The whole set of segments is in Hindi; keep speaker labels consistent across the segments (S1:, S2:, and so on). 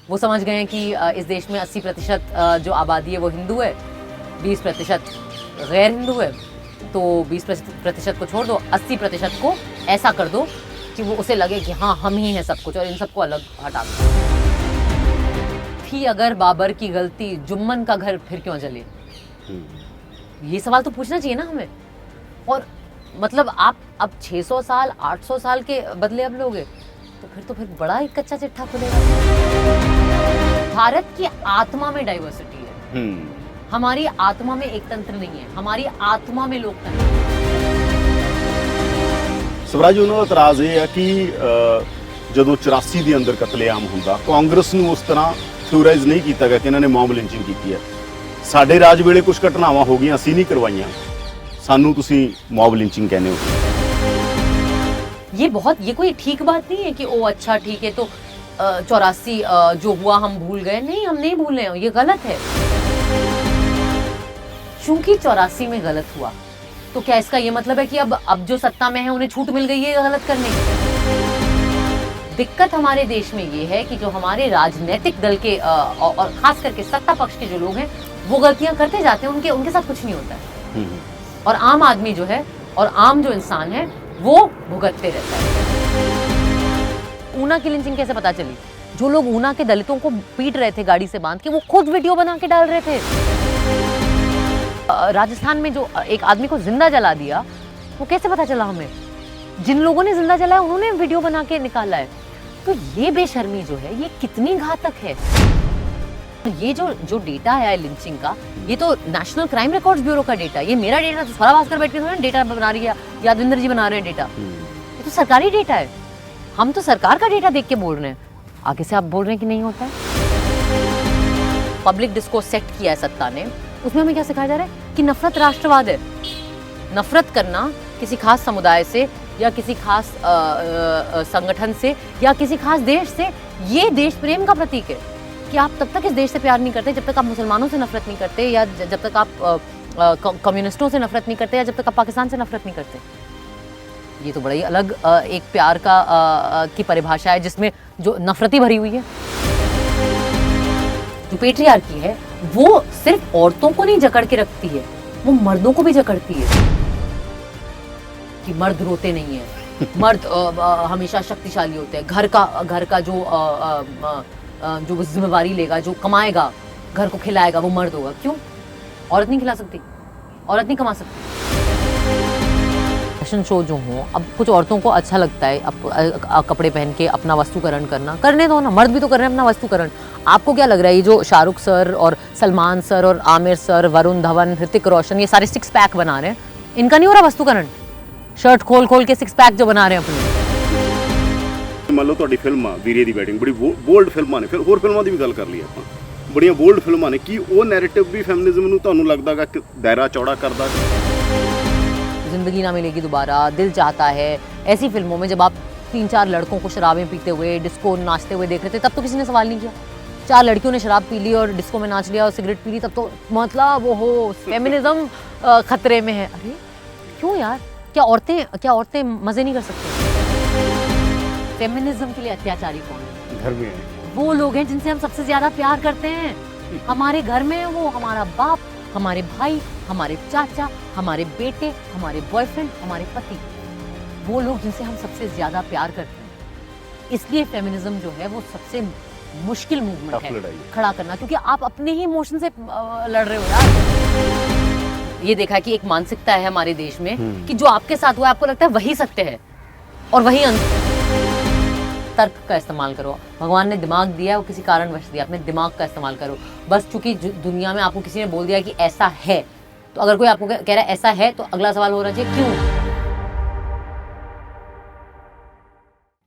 S1: वो समझ गए हैं कि इस देश में 80% जो आबादी है वो हिंदू है, 20% गैर हिंदू है, तो 20% को छोड़ दो, 80% को ऐसा कर दो कि वो उसे लगे कि हाँ हम ही हैं सब कुछ, और इन सबको अलग हटा दो। थी अगर बाबर की गलती, जुम्मन का घर फिर क्यों जले? ये सवाल तो पूछना चाहिए ना हमें। और मतलब आप अब 600 साल 800 साल के बदले अब लोगे तो फिर बड़ा एक कच्चा चिट्ठा खुलेगा। भारत की आत्मा में डाइवर्सिटी है, हमारी आत्मा में एक तंत्र नहीं है, हमारी आत्मा में लोकतंत्र है।
S2: स्वराज ਉਹਨਾਂ ਦਾ ਇਤਰਾਜ਼ ਇਹ ਹੈ ਕਿ ਜਦੋਂ 84 ਦੇ ਅੰਦਰ ਕਤਲੇਆਮ ਹੁੰਦਾ, ਕਾਂਗਰਸ ਨੂੰ ਉਸ ਤਰ੍ਹਾਂ ਥਿਓਰਾਈਜ਼ ਨਹੀਂ ਕੀਤਾ ਗਿਆ ਕਿ ਇਹਨਾਂ ਨੇ ਮੌਬ ਲਿੰਚਿੰਗ ਕੀਤੀ ਹੈ। ਸਾਡੇ ਰਾਜ ਵੇਲੇ ਕੁਝ ਘਟਨਾਵਾਂ ਹੋ ਗਈਆਂ, ਅਸੀਂ ਨਹੀਂ ਕਰਵਾਈਆਂ, ਸਾਨੂੰ ਤੁਸੀਂ ਮੌਬ ਲਿੰਚਿੰਗ ਕਹਿੰਦੇ ਹੋ।
S1: ये कोई ठीक बात नहीं है कि ओ अच्छा ठीक है तो 84 जो हुआ हम भूल गए। नहीं, हम नहीं भूले हैं, ये गलत है। चूंकि 84 में गलत हुआ तो क्या इसका ये मतलब है कि अब जो सत्ता में है उन्हें छूट मिल गई है गलत करने की? दिक्कत हमारे देश में ये है कि जो हमारे राजनीतिक दल के और खास करके सत्ता पक्ष के जो लोग हैं वो गलतियां करते जाते हैं, उनके साथ कुछ नहीं होता है, और आम आदमी जो है और आम जो इंसान है वो भुगतते रहता है। ऊना की लिंचिंग कैसे पता चली? जो लोग ऊना के दलितों को पीट रहे थे गाड़ी से बांध के, वो खुद वीडियो बना के डाल रहे थे। राजस्थान में जो एक आदमी को जिंदा जला दिया, वो कैसे पता चला हमें? जिन लोगों ने जिंदा जलाया उन्होंने वीडियो बना के निकाला है। तो ये बेशर्मी जो है ये कितनी घातक है। ये जो डेटा है लिंचिंग का, ये तो नेशनल क्राइम रिकॉर्ड्स ब्यूरो का डेटा, ये मेरा डेटा तो स्वरा भास्कर बैठ के थोड़ा डेटा बना रही है, यादविंदर जी बना रहे हैं डेटा, ये तो सरकारी डेटा है। हम तो सरकार का डेटा देख के बोल रहे हैं, आगे से आप बोल रहे हैं कि नहीं होता है। पब्लिक डिस्कोर्स सेट किया है सत्ता ने, उसमें हमें क्या सिखाया जा रहा है कि नफरत राष्ट्रवाद है। नफरत करना किसी खास समुदाय से या किसी खास संगठन से या किसी खास देश से, ये देश प्रेम का प्रतीक है कि आप तब तक इस देश से प्यार नहीं करते जब तक आप मुसलमानों से नफरत नहीं करते, या जब तक आप कम्युनिस्टों से नफरत नहीं करते, या जब तक आप पाकिस्तान से नफरत नहीं करते। ये तो बड़ा ही अलग एक प्यार का की परिभाषा है जिसमें जो नफरती भरी हुई है। जो पेट्रियार्की है वो सिर्फ औरतों को नहीं जकड़ के रखती है, वो मर्दों को भी जकड़ती है कि मर्द रोते नहीं है, मर्द हमेशा शक्तिशाली होते हैं, घर का जो जिम्मेवारी लेगा, जो कमाएगा, घर को खिलाएगा, वो मर्द होगा। क्यों? औरत नहीं खिला सकती, औरत नहीं कमा सकती। फैशन शो जो हो, अब कुछ औरतों को अच्छा लगता है कपड़े पहन के अपना वस्तुकरण करना, करने दो ना, मर्द भी तो कर रहे हैं अपना वस्तुकरण। आपको क्या लग रहा है ये जो शाहरुख सर और सलमान सर और आमिर सर, वरुण धवन, ऋतिक रोशन, ये सारे 6 पैक बना रहे हैं, इनका नहीं हो रहा वस्तुकरण? शर्ट खोल के 6 पैक जो बना रहे हैं अपने।
S2: ਮੰਨ ਲਓ ਤੁਹਾਡੀ ਫਿਲਮ ਆ ਵੀਰੇ ਦੀ ਵੈਡਿੰਗ, ਬੜੀ ਬੋਲਡ ਫਿਲਮਾਂ ਨੇ, ਫਿਰ ਹੋਰ ਫਿਲਮਾਂ ਦੀ ਵੀ ਗੱਲ ਕਰ ਲਈ ਆਪਾਂ, ਬੜੀਆਂ ਬੋਲਡ ਫਿਲਮਾਂ ਨੇ, ਕੀ ਉਹ ਨੈਰੇਟਿਵ ਵੀ ਫੈਮਿਨਿਜ਼ਮ ਨੂੰ ਤੁਹਾਨੂੰ ਲੱਗਦਾਗਾ ਕਿ ਦਾਇਰਾ ਚੌੜਾ ਕਰਦਾ?
S1: जिंदगी ना मिलेगी दोबारा, दिल चाहता है, ऐसी फिल्मों में जब आप 3-4 लड़कों को शराबें पीते हुए डिस्को नाचते हुए देख रहे थे, तब तो किसी ने सवाल नहीं किया। 4 लड़कियों ने शराब पी ली और डिस्को में नाच लिया और सिगरेट पी ली, तब तो मतलब वो हो फेमिनिज्म खतरे में है। अरे क्यों यार, क्या औरतें मजे नहीं कर सकती? फेमिनिज्म के लिए अत्याचारी कौन है?
S2: घर में
S1: वो लोग हैं जिनसे हम सबसे ज्यादा प्यार करते हैं। हमारे घर में वो हमारा बाप, हमारे भाई, हमारे चाचा, हमारे बेटे, हमारे बॉयफ्रेंड, हमारे पति, वो लोग जिनसे हम सबसे ज्यादा प्यार करते हैं। इसलिए फेमिनिज्म जो है वो सबसे मुश्किल मूवमेंट है खड़ा करना, क्योंकि आप अपने ही इमोशन से लड़ रहे हो यार। ये देखा कि एक मानसिकता है हमारे देश में कि जो आपके साथ हुआ आपको लगता है वही सत्य है और वही तर्क का इस्तेमाल करो। भगवान ने दिमाग दिया, वो किसी कारणवश दिया, अपने दिमाग का इस्तेमाल करो। बस चूंकि दुनिया में आपको किसी ने बोल दिया कि ऐसा है, तो अगर कोई आपको कह रहा है ऐसा है, तो अगला सवाल हो रहा चाहिए क्यों?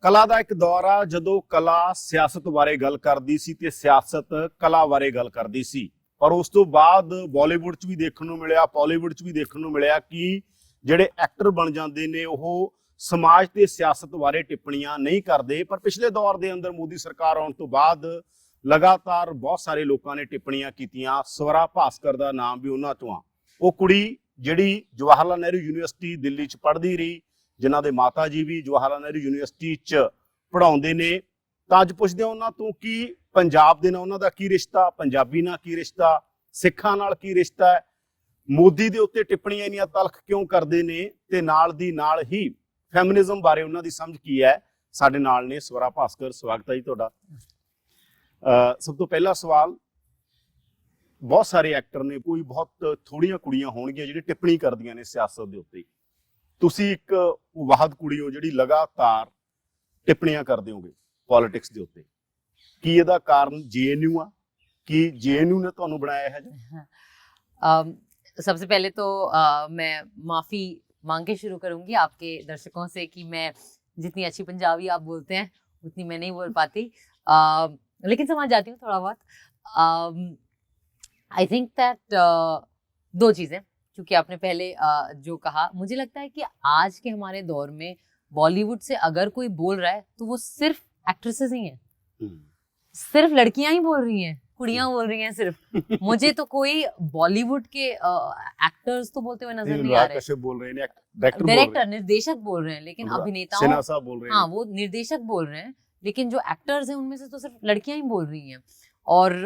S2: ਕਲਾ ਦਾ ਇੱਕ ਦੌਰ ਆ ਜਦੋਂ ਕਲਾ ਸਿਆਸਤ ਬਾਰੇ ਗੱਲ ਕਰਦੀ ਸੀ ਤੇ ਸਿਆਸਤ ਕਲਾ ਬਾਰੇ ਗੱਲ ਕਰਦੀ ਸੀ, ਪਰ ਉਸ ਤੋਂ ਬਾਅਦ ਬਾਲੀਵੁੱਡ 'ਚ ਵੀ ਦੇਖਣ ਨੂੰ ਮਿਲਿਆ, ਬਾਲੀਵੁੱਡ 'ਚ ਵੀ ਦੇਖਣ ਨੂੰ ਮਿਲਿਆ ਕਿ ਜਿਹੜੇ ਐਕਟਰ ਬਣ ਜਾਂਦੇ ਨੇ ਉਹ ਸਮਾਜ ਤੇ ਸਿਆਸਤ ਬਾਰੇ ਟਿੱਪਣੀਆਂ ਨਹੀਂ ਕਰਦੇ। ਪਰ ਪਿਛਲੇ ਦੌਰ ਦੇ ਅੰਦਰ ਮੋਦੀ ਸਰਕਾਰ ਆਉਣ ਤੋਂ ਬਾਅਦ ਲਗਾਤਾਰ ਬਹੁਤ ਸਾਰੇ ਲੋਕਾਂ ਨੇ ਟਿੱਪਣੀਆਂ ਕੀਤੀਆਂ। ਸਵਰਾ ਭਾਸਕਰ ਦਾ ਨਾਮ ਵੀ ਉਹਨਾਂ ਤੋਂ ਆ। ਉਹ ਕੁੜੀ ਜਿਹੜੀ ਜਵਾਹਰ ਲਾਲ ਨਹਿਰੂ ਯੂਨੀਵਰਸਿਟੀ ਦਿੱਲੀ 'ਚ ਪੜ੍ਹਦੀ ਰਹੀ, ਜਿਨ੍ਹਾਂ ਦੇ ਮਾਤਾ ਜੀ ਵੀ ਜਵਾਹਰ ਲਾਲ ਨਹਿਰੂ ਯੂਨੀਵਰਸਿਟੀ 'ਚ ਪੜ੍ਹਾਉਂਦੇ ਨੇ। ਤਾਂ ਅੱਜ ਪੁੱਛਦੇ ਹਾਂ ਉਹਨਾਂ ਤੋਂ ਕਿ ਪੰਜਾਬ ਦੇ ਨਾਲ ਉਹਨਾਂ ਦਾ ਕੀ ਰਿਸ਼ਤਾ, ਪੰਜਾਬੀ ਨਾਲ ਕੀ ਰਿਸ਼ਤਾ, ਸਿੱਖਾਂ ਨਾਲ ਕੀ ਰਿਸ਼ਤਾ ਹੈ, ਮੋਦੀ ਦੇ ਉੱਤੇ ਟਿੱਪਣੀਆਂ ਇੰਨੀਆਂ ਤਲਖ ਕਿਉਂ ਕਰਦੇ ਨੇ, ਤੇ ਨਾਲ ਦੀ ਨਾਲ ਹੀ ਫੈਮਿਨਿਜ਼ਮ ਬਾਰੇ ਉਹਨਾਂ ਦੀ ਸਮਝ ਕੀ ਹੈ। ਸਾਡੇ ਨਾਲ ਨੇ ਸਵਰਾ ਭਾਸਕਰ, ਸਵਾਗਤ ਹੈ ਜੀ ਤੁਹਾਡਾ। ਸਭ ਤੋਂ ਪਹਿਲਾ ਸਵਾਲ, ਬਹੁਤ ਸਾਰੇ ਐਕਟਰ ਨੇ, ਕੋਈ ਬਹੁਤ ਥੋੜੀਆਂ ਕੁੜੀਆਂ ਹੋਣਗੀਆਂ ਜਿਹੜੀ ਟਿੱਪਣੀ ਕਰਦੀਆਂ ਨੇ ਸਿਆਸਤ ਦੇ ਉੱਤੇ, ਤੁਸੀਂ ਇੱਕ ਵਾਹਦ ਕੁੜੀ ਹੋ ਜਿਹੜੀ ਲਗਾਤਾਰ ਟਿੱਪਣੀਆਂ ਕਰਦੇ ਹੋਗੇ ਪੋਲਿਟਿਕਸ ਦੇ ਉੱਤੇ, ਕੀ ਇਹਦਾ ਕਾਰਨ ਜੇਐਨਯੂ ਆ, ਕੀ ਜੇਐਨਯੂ ਨੇ ਤੁਹਾਨੂੰ ਬਣਾਇਆ ਹੈ ਜੀ?
S1: सबसे पहले तो मैं माफ़ी मांग के शुरू करूंगी आपके दर्शकों से कि मैं जितनी अच्छी पंजाबी आप बोलते हैं उतनी मैं नहीं बोल पाती, लेकिन समझ जाती हूँ थोड़ा बहुत। आई थिंक दैट दो चीज़ें, क्योंकि आपने पहले जो कहा, मुझे लगता है कि आज के हमारे दौर में बॉलीवुड से अगर कोई बोल रहा है तो वो सिर्फ एक्ट्रेसेस ही हैं, सिर्फ लड़कियां ही बोल रही हैं, कुड़ियां बोल रही हैं सिर्फ। मुझे तो कोई बॉलीवुड के एक्टर्स तो बोलते हुए नजर नहीं आ रहे,
S2: कश्यप बोल रहे हैं,
S1: डायरेक्टर निर्देशक बोल रहे हैं, लेकिन अभिनेताओं,
S2: सिन्हा साहब बोल रहे हैं,
S1: हाँ वो निर्देशक बोल रहे हैं, लेकिन जो एक्टर्स हैं उनमें से तो सिर्फ लड़कियां ही बोल रही हैं। और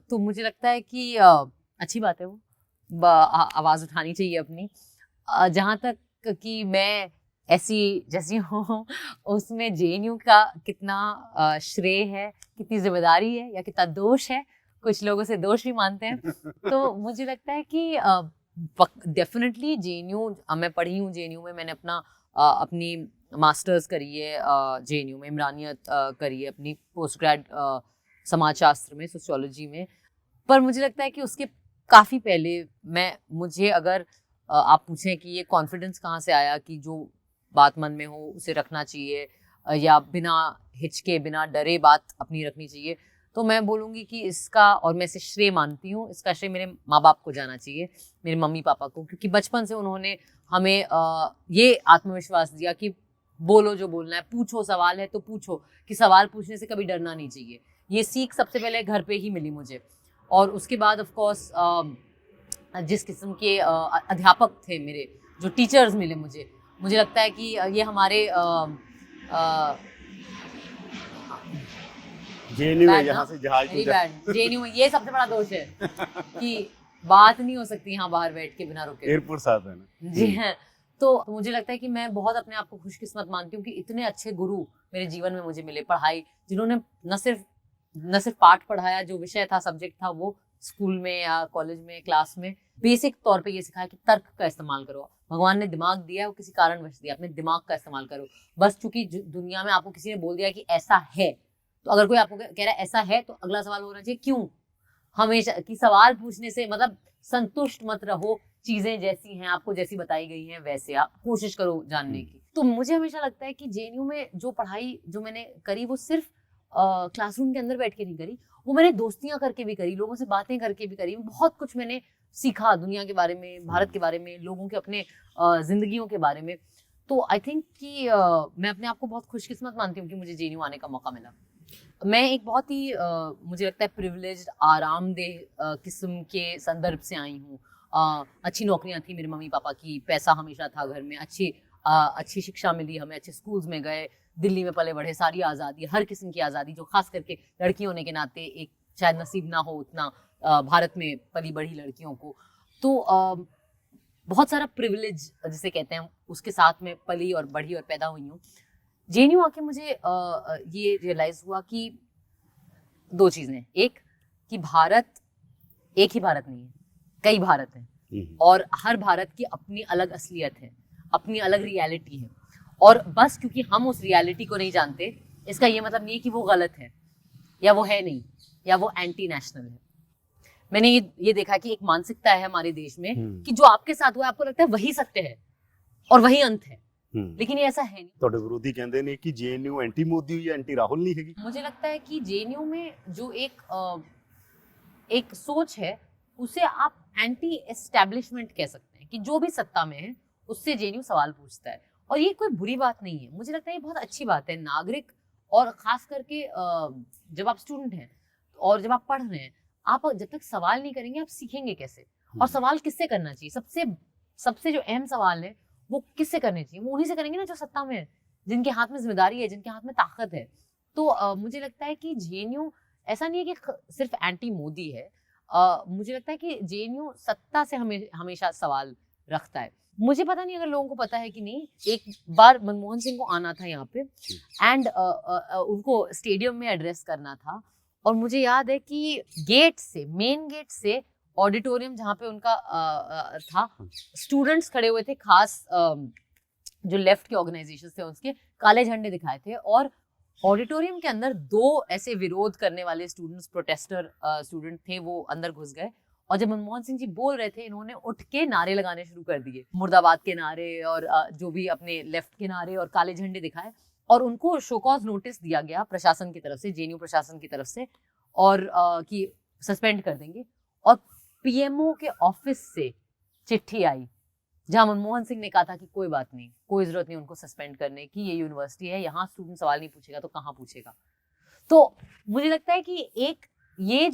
S1: तो मुझे लगता है कि अच्छी बात है, वो आवाज उठानी चाहिए अपनी। जहाँ तक कि मैं ऐसी जैसी हूँ, उसमें जेएनयू का कितना श्रेय है, कितनी जिम्मेदारी है या कितना दोष है, कुछ लोगों से दोष भी मानते हैं। तो मुझे लगता है कि डेफिनेटली जेएनयू, मैं पढ़ी हूँ जेएनयू में, मैंने अपनी मास्टर्स करी है जेएनयू में, इमरानियत करी है, अपनी पोस्ट ग्रेड समाजशास्त्र में, सोशियोलॉजी में। पर मुझे लगता है कि उसके काफ़ी पहले मुझे अगर आप पूछें कि ये कॉन्फिडेंस कहाँ से आया कि जो बात मन में हो उसे रखना चाहिए, या बिना हिचके बिना डरे बात अपनी रखनी चाहिए, तो मैं बोलूँगी कि इसका, और मैं इसे श्रेय मानती हूँ, इसका श्रेय मेरे माँ बाप को जाना चाहिए, मेरे मम्मी पापा को, क्योंकि बचपन से उन्होंने हमें ये आत्मविश्वास दिया कि बोलो जो बोलना है, पूछो, सवाल है तो पूछो, कि सवाल पूछने से कभी डरना नहीं चाहिए। ये सीख सबसे पहले घर पे ही मिली मुझे। और उसके बाद ऑफ कोर्स जिस किस्म के अध्यापक थे मेरे, जो टीचर्स मिले मुझे लगता है कि ये हमारे
S2: जेएनयू में यहाँ से जहाज
S1: जेएनयू में ये सबसे बड़ा दोष है कि बात नहीं हो सकती यहाँ बाहर बैठ के बिना रुके,
S2: एयरपोर्ट साथ है ना
S1: जी हैं। तो मुझे लगता है कि मैं बहुत अपने आप को खुशकिस्मत मानती हूँ कि इतने अच्छे गुरु मेरे जीवन में मुझे मिले, पढ़ाई, जिन्होंने न सिर्फ पाठ पढ़ाया, जो विषय था, सब्जेक्ट था, वो स्कूल में या कॉलेज में क्लास में बेसिक तौर पे ये सिखाया कि तर्क का इस्तेमाल करो। भगवान ने दिमाग दिया है, वो किसी कारणवश दिया, अपने दिमाग का इस्तेमाल करो। बस चूंकि दुनिया में आपको किसी ने बोल दिया कि ऐसा है, तो अगर कोई आपको कह रहा है ऐसा है, तो अगला सवाल होना चाहिए क्यों। हमेशा कि सवाल पूछने से मतलब संतुष्ट मत रहो, चीजें जैसी हैं, आपको जैसी बताई गई हैं वैसे आप कोशिश करो जानने की। तो मुझे हमेशा लगता है कि जेएनयू में जो पढ़ाई जो मैंने करी, वो सिर्फ क्लासरूम के अंदर बैठ के नहीं करी, वो मैंने दोस्तियां करके भी करी, लोगों से बातें करके भी करी। बहुत कुछ मैंने सीखा दुनिया के बारे में, भारत के बारे में, लोगों के अपने जिंदगियों के बारे में। तो आई थिंक कि मैं अपने आप को बहुत खुशकिस्मत मानती हूँ कि मुझे जेएनयू आने का मौका मिला। मैं एक बहुत ही मुझे लगता है प्रिविलेज्ड, आरामदेह किस्म के संदर्भ से आई हूँ। अच्छी नौकरियाँ थी मेरे मम्मी पापा की, पैसा हमेशा था घर में, अच्छी शिक्षा मिली हमें, अच्छे स्कूल्स में गए, दिल्ली में पले बढ़े, सारी आज़ादी, हर किस्म की आज़ादी, जो खास करके लड़की होने के नाते एक शायद नसीब ना हो उतना भारत में पली बढ़ी लड़कियों को। तो बहुत सारा प्रिविलेज जिसे कहते हैं, उसके साथ में पली और बढ़ी और पैदा हुई हूँ। जेएनयू आके मुझे ये रियलाइज़ हुआ कि दो चीज़ें, एक कि भारत एक ही भारत नहीं है, कई भारत हैं, और हर भारत की अपनी अलग असलियत है, अपनी अलग रियलिटी है। और बस क्योंकि हम उस रियलिटी को नहीं जानते, इसका ये मतलब नहीं है कि वो गलत है या वो है नहीं, या वो एंटी नेशनल है। मैंने ये देखा कि एक मानसिकता है हमारे देश में कि जो आपके साथ हुआ आपको लगता है वही सत्य है और वही अंत है, लेकिन ये ऐसा है नहीं।
S2: ਤੁਹਾਡੇ ਵਿਰੋਧੀ ਕਹਿੰਦੇ ਨੇ ਕਿ जेएनयू एंटी मोदी हुई है, एंटी राहुल नहीं हैगी।
S1: मुझे लगता है कि जेएनयू में जो एक सोच है, उसे आप एंटी एस्टैब्लिशमेंट कह सकते हैं, कि जो भी सत्ता में है उससे जेएनयू सवाल पूछता है, और ये कोई बुरी बात नहीं है। मुझे लगता है ये बहुत अच्छी बात है। नागरिक, और खास करके जब आप स्टूडेंट हैं और जब आप पढ़ रहे हैं, आप जब तक सवाल नहीं करेंगे आप सीखेंगे कैसे? और सवाल किससे करना चाहिए? सबसे जो अहम सवाल है वो किससे करने चाहिए? वो उन्हीं से करेंगे ना जो सत्ता में है, जिनके हाथ में जिम्मेदारी है, जिनके हाथ में ताकत है। तो मुझे लगता है कि जेएनयू ऐसा नहीं है कि सिर्फ एंटी मोदी है। मुझे लगता है कि जेएनयू सत्ता से हमेशा सवाल रखता है। मुझे पता नहीं अगर लोगों को पता है कि नहीं, एक बार मनमोहन सिंह को आना था यहाँ पे एंड उनको स्टेडियम में एड्रेस करना था, और मुझे याद है कि मेन गेट से ऑडिटोरियम जहाँ पे उनका था, स्टूडेंट्स खड़े हुए थे, खास जो लेफ्ट के ऑर्गेनाइजेशन थे उसके काले झंडे दिखाए थे, और ऑडिटोरियम के अंदर 2 ऐसे विरोध करने वाले प्रोटेस्टर स्टूडेंट थे, वो अंदर घुस गए, और जब मनमोहन सिंह जी बोल रहे थे इन्होंने उठ के नारे लगाने शुरू कर दिए, मुर्दाबाद के नारे और जो भी अपने लेफ्ट के नारे, और काले झंडे दिखाए, और उनको शो कॉज नोटिस दिया गया प्रशासन की तरफ से, जेएनयू प्रशासन की तरफ से, और कि सस्पेंड कर देंगे। और पीएमओ के ऑफिस से चिट्ठी आई जहां मनमोहन सिंह ने कहा था कि कोई बात नहीं, कोई जरूरत नहीं उनको सस्पेंड करने की, ये यूनिवर्सिटी है, यहाँ स्टूडेंट सवाल नहीं पूछेगा तो कहाँ पूछेगा। तो मुझे लगता है कि ये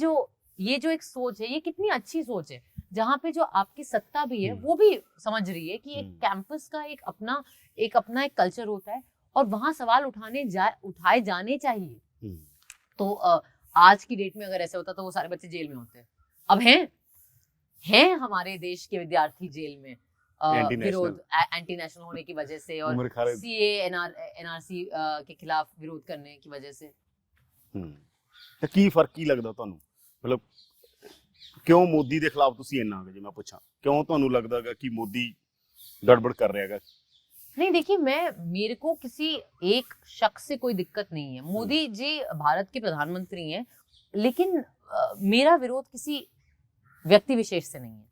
S1: जो एक सोच है, ये कितनी अच्छी सोच है, जहाँ पे जो आपकी सत्ता भी है वो भी समझ रही है कि एक कैंपस का एक अपना एक कल्चर होता है, और वहां सवाल उठाए जाने चाहिए। तो आज की डेट में अगर ऐसा होता तो वो सारे बच्चे जेल में होते। अब हैं हमारे देश के विद्यार्थी जेल में विरोध एंटी नेशनल होने की वजह से, और सीए एनआरसी के खिलाफ विरोध करने की वजह से।
S2: ਤੇ ਕੀ ਫਰਕ ਕੀ ਲੱਗਦਾ ਤੁਹਾਨੂੰ, ਮਤਲਬ ਕਿਉਂ ਮੋਦੀ ਦੇ ਖਿਲਾਫ ਤੁਸੀਂ ਇੰਨਾ, ਜੇ ਮੈਂ ਪੁੱਛਾਂ ਕਿਉਂ ਤੁਹਾਨੂੰ ਲੱਗਦਾਗਾ ਕਿ ਮੋਦੀ गड़बड़ कर रहा है?
S1: नहीं, देखिए, मेरे को किसी एक शख्स से कोई दिक्कत नहीं है। मोदी जी भारत के प्रधानमंत्री हैं, लेकिन मेरा विरोध किसी व्यक्ति विशेष से नहीं है।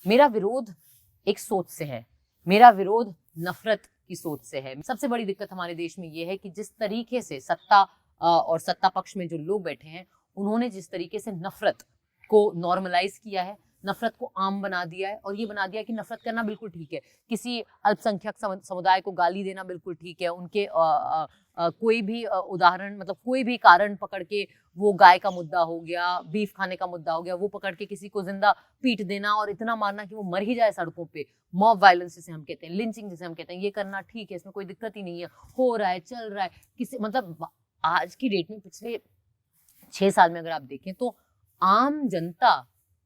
S1: मेरा विरोध एक सोच से है, मेरा विरोध नफरत की सोच से है। सबसे बड़ी दिक्कत हमारे देश में ये है कि जिस तरीके से सत्ता और सत्ता पक्ष में जो लोग बैठे हैं, उन्होंने जिस तरीके से नफरत को नॉर्मलाइज किया है, नफरत को आम बना दिया है, और ये बना दिया कि नफरत करना बिल्कुल ठीक है, किसी अल्पसंख्यक समुदाय को गाली देना बिल्कुल ठीक है, उनके कोई भी उदाहरण, मतलब कोई भी कारण पकड़ के, वो गाय का मुद्दा हो गया, बीफ खाने का मुद्दा हो गया, वो पकड़ के किसी को जिंदा पीट देना और इतना मारना कि वो मर ही जाए सड़कों पे, मॉब वायलेंस जिसे हम कहते हैं, लिंचिंग जिसे हम कहते हैं, ये करना ठीक है, इसमें कोई दिक्कत ही नहीं है, हो रहा है, चल रहा है। किसी मतलब आज की डेट में पिछले 6 साल में अगर आप देखें तो आम जनता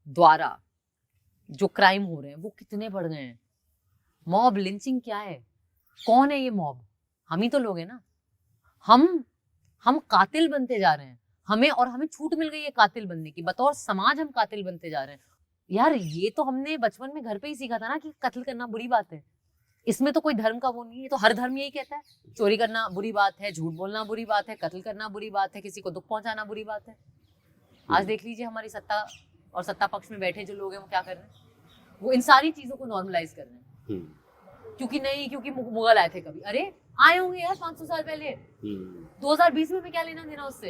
S1: द्वारा जो क्राइम हो रहे हैं वो कितने बढ़ गए हैं। मॉब लिंचिंग क्या है? कौन है ये मॉब? हम ही तो लोग हैं ना। हम कातिल बनते जा रहे हैं, हमें छूट मिल गई है कातिल बनने की, बतौर समाज हम कातिल बनते जा रहे हैं। यार, ये तो हमने बचपन में घर पे ही सीखा था ना कि कत्ल करना बुरी बात है। इसमें तो कोई धर्म का वो नहीं है, तो हर धर्म यही कहता है, चोरी करना बुरी बात है, झूठ बोलना बुरी बात है, कत्ल करना बुरी बात है, किसी को दुख पहुंचाना बुरी बात है। आज देख लीजिए हमारी सत्ता और सत्ता पक्ष में बैठे जो लोग हैं वो क्या कर रहे हैं, वो इन सारी चीजों को नॉर्मलाइज कर रहे हैं। क्योंकि मुगल आए थे कभी, अरे आए होंगे यार 500 साल पहले, 2020 में क्या लेना देना उससे।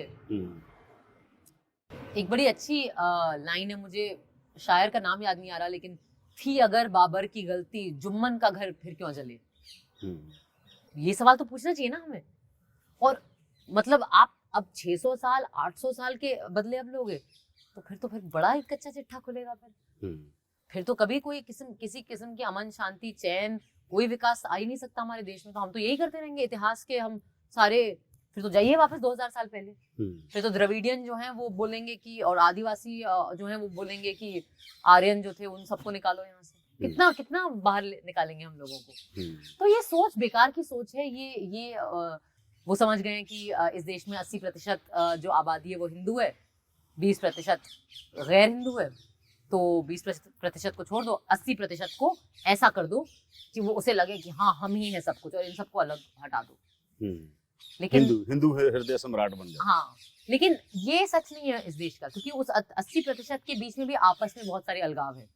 S1: एक बड़ी अच्छी लाइन है, मुझे शायर का नाम याद नहीं आ रहा, लेकिन थी अगर बाबर की गलती, जुम्मन का घर फिर क्यों जले। ये सवाल तो पूछना चाहिए ना हमें। और मतलब आप अब 600 साल 800 साल के बदले अब लोगे तो फिर बड़ा एक कच्चा चिट्ठा खुलेगा। फिर तो कभी किसी किस्म की अमन शांति चैन कोई विकास आ ही नहीं सकता हमारे देश में। तो हम तो यही करते रहेंगे इतिहास के हम सारे। फिर तो जाइए वापस 2000 साल पहले, फिर तो द्रविडियन जो हैं वो बोलेंगे कि, और आदिवासी जो हैं वो बोलेंगे कि आर्यन जो थे उन सबको निकालो यहाँ से। कितना बाहर निकालेंगे हम लोगों को। तो ये सोच बेकार की सोच है। ये वो समझ गए हैं कि इस देश में 80% जो आबादी है वो हिंदू है, 20% गैर हिंदू है। तो 20% को छोड़ दो, 80% को ऐसा कर दो कि वो उसे लगे कि हाँ हम ही हैं सब कुछ, और इन सबको अलग हटा दो। लेकिन
S2: हिंदू हृदय सम्राट बन जाए।
S1: हाँ, लेकिन ये सच नहीं है इस देश का, क्योंकि उस 80% के बीच में भी आपस में बहुत सारे अलगाव है,